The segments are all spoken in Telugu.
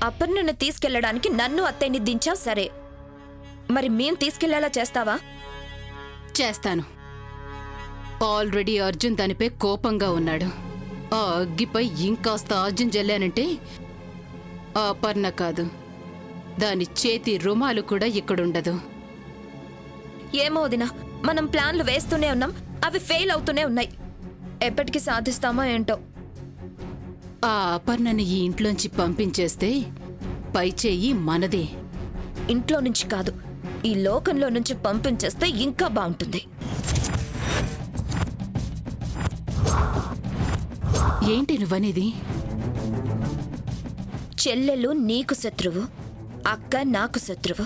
అపర్ణను తీసుకెళ్లడానికి నన్ను అత్తయ్యని దించావు సరే, మరి మేం తీసుకెళ్లేలా చేస్తావా? చేస్తాను. ఆల్రెడీ అర్జున్ దానిపై కోపంగా ఉన్నాడు. ఆ అగ్గిపై ఇంకాస్త అర్జున్ జల్లానంటే అపర్ణ కాదు, దాని చేతి రుమాలు కూడా ఇక్కడుండదు. ఏమో వదినా, మనం ప్లాన్లు వేస్తూనే ఉన్నాం, అవి ఫెయిల్ అవుతూనే ఉన్నాయి. ఎప్పటికి సాధిస్తామో ఏంటో. ఆ అపర్ణని ఈ ఇంట్లోంచి పంపించేస్తే పై చెయ్యి మనదే. ఇంట్లో నుంచి కాదు, ఈ లోకంలో నుంచి పంపించేస్తే ఇంకా బాగుంటుంది. ఏంటి నువ్వనేది? చెల్లెలు నీకు శత్రువు, అక్క నాకు శత్రువు.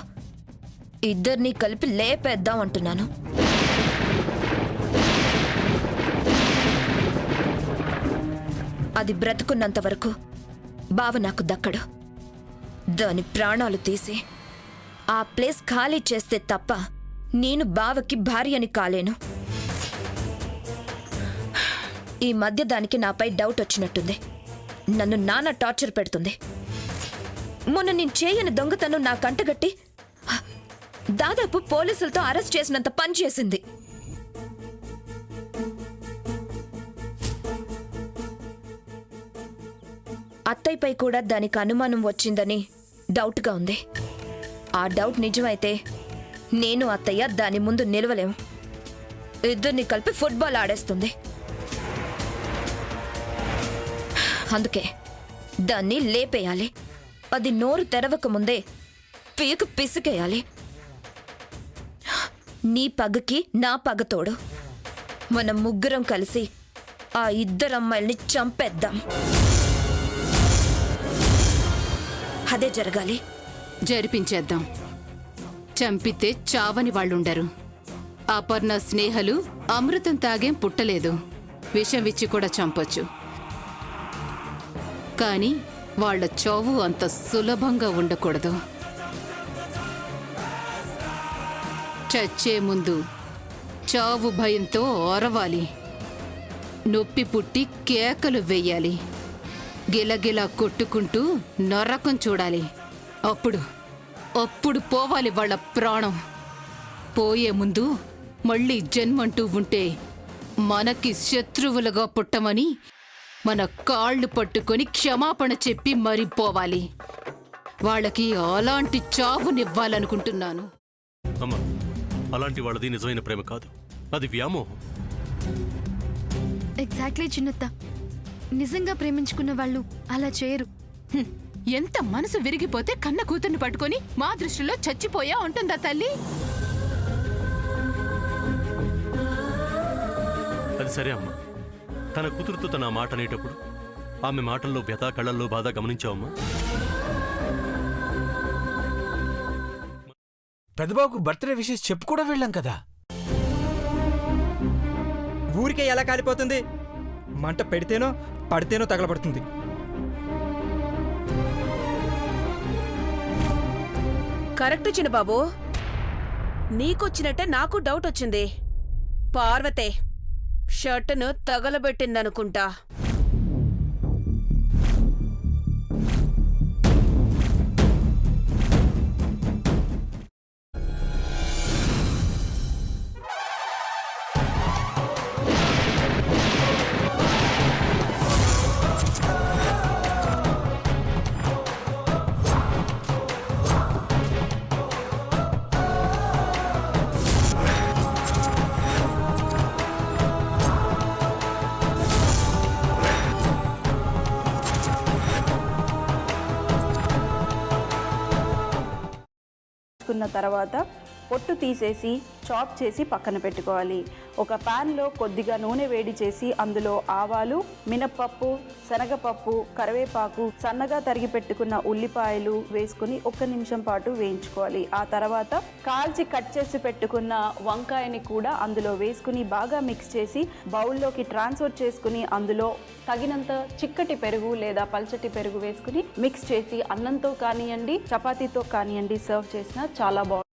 ఇద్దరినీ కలిపి లేపేద్దాం అంటున్నాను. అది బ్రతుకున్నంత వరకు బావ నాకు దక్కడు. దాని ప్రాణాలు తీసి ఆ ప్లేస్ ఖాళీ చేస్తే తప్ప నేను బావకి భార్యని కాలేను. ఈ మధ్య దానికి నాపై డౌట్ వచ్చినట్టుంది. నన్ను నాన్న టార్చర్ పెడుతుంది. మొన్న నేను చేయని దొంగతనం నా కంటగట్టి దాదాపు పోలీసులతో అరెస్ట్ చేసినంత పని చేసింది. అత్తయ్యపై కూడా దానికి అనుమానం వచ్చిందని డౌట్గా ఉంది. ఆ డౌట్ నిజమైతే నేను అత్తయ్య దాని ముందు నిలవలేము. ఇద్దరిని కలిపి ఫుట్బాల్ ఆడేస్తుంది. అందుకే దాన్ని లేపేయాలి. అది నోరు తెరవక ముందే పీకు పిసికేయాలి. నీ పగకి నా పగ తోడు. మనం ముగ్గురం కలిసి ఆ ఇద్దరు అమ్మాయిల్ని చంపేద్దాం. అదే జరగాలి. జరిపించేద్దాం. చంపితే చావని వాళ్ళుండరు. అపర్ణ స్నేహలు అమృతం తాగేం పుట్టలేదు. విషం ఇచ్చి కూడా చంపొచ్చు. కానీ వాళ్ల చావు అంత సులభంగా ఉండకూడదు. చచ్చే ముందు చావు భయంతో అరవాలి. నొప్పి పుట్టి కేకలు వెయ్యాలి. గిలగిలా కొట్టుకుంటూ నరకం చూడాలి. అప్పుడు పోవాలి వాళ్ళ ప్రాణం. పోయే ముందు మళ్ళీ జన్మంటూ ఉంటే మనకి శత్రువులుగా పుట్టమని మన కాళ్ళు పట్టుకొని క్షమాపణ చెప్పి మరీ పోవాలి. వాళ్ళకి అలాంటి చావునివ్వాలనుకుంటున్నాను. అమ్మా, అలాంటి వాళ్ళది నిజమైన ప్రేమ కాదు, అది వ్యామోహం. ఎగ్జాక్ట్లీ చిన్నత్త. నిజంగా ప్రేమించుకున్న వాళ్ళు అలా చేయరు. ఎంత మనసు విరిగిపోతే కన్న కూతుర్ని పట్టుకొని మా దృష్టిలో చచ్చిపోయా ఉంటుందా తల్లి? అది సరే అమ్మా, తన కూతురుతో తన మాట అనేటప్పుడు ఆమె మాటల్లో వ్యథ, కళ్ళల్లో బాధ గమనించావమ్మా? పెద్దబాబుకు బర్త్డే విషెస్ చెప్పు కూడా వెళ్ళాం కదా. ఊరికే ఎలా కాలిపోతుంది? మంట పెడితేనో పడితేనో తగలబడుతుంది. కరెక్ట్ చిన్నబాబు, నీకొచ్చినట్టే నాకు డౌట్ వచ్చింది. పార్వతే షర్టును తగలబెట్టిందనుకుంటా. తర్వాత పొట్టు తీసేసి చాప్ చేసి పక్కన పెట్టుకోవాలి. ఒక ప్యాన్లో కొద్దిగా నూనె వేడి చేసి అందులో ఆవాలు, మినప్పప్పు, శనగపప్పు, కరివేపాకు, సన్నగా తరిగి పెట్టుకున్న ఉల్లిపాయలు వేసుకుని 1 నిమిషం పాటు వేయించుకోవాలి. ఆ తర్వాత కాల్చి కట్ చేసి పెట్టుకున్న వంకాయని కూడా అందులో వేసుకుని బాగా మిక్స్ చేసి బౌల్లోకి ట్రాన్స్ఫర్ చేసుకుని అందులో తగినంత చిక్కటి పెరుగు లేదా పల్చటి పెరుగు వేసుకుని మిక్స్ చేసి అన్నంతో కానివ్వండి, చపాతీతో కానివ్వండి సర్వ్ చేసినా చాలా బాగుంటుంది.